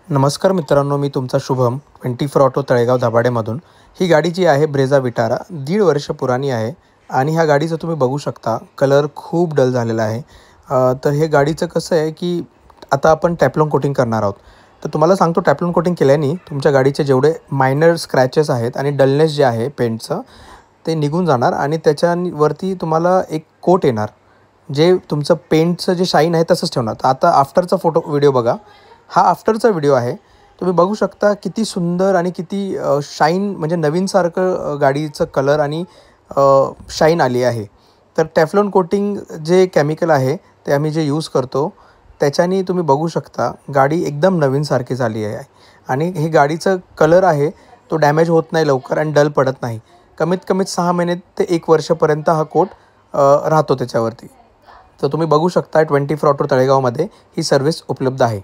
नमस्कार मित्रांनो, मी तुमचा शुभम 24 ऑटो तळेगाव दाभाडेमधून. ही गाडी जी आहे ब्रेझा विटारा 1.5 वर्ष पुराणी आहे आणि ह्या गाडीचं तुम्ही बघू शकता कलर खूप डल झालेला आहे. तर हे गाडीचं कसं आहे की आता आपण टॅफ्लॉन कोटिंग करणार आहोत. तर तुम्हाला सांगतो टॅफ्लॉन कोटिंग केल्याने तुमच्या गाडीचे जेवढे मायनर स्क्रॅचेस आहेत आणि डलनेस जे आहे पेंटचं ते निघून जाणार आणि त्याच्यावरती तुम्हाला एक कोट येणार जे तुमचं पेंटचं जे शाईन आहे तसंच ठेवणार. तर आता आफ्टरचा व्हिडिओ बघा. हा आफ्टरचा व्हिडिओ आहे. तुम्ही बघू शकता किती सुंदर आणि किती शाईन म्हणजे नवीनसारखं गाडीचं कलर आणि शाईन आली आहे. तर टॅफ्लॉन कोटिंग जे केमिकल आहे ते आम्ही जे यूज करतो त्याच्याने तुम्ही बघू शकता गाडी एकदम नवीनसारखी झाली आहे आणि हे गाडीचं कलर आहे तो डॅमेज होत नाही लवकर आणि डल पडत नाही. कमीत कमीत 6 महिने ते 1 वर्षापर्यंत हा कोट राहतो त्याच्यावरती. तर तुम्ही बघू शकता 24 ऑटो तळेगावमध्ये ही सर्व्हिस उपलब्ध आहे.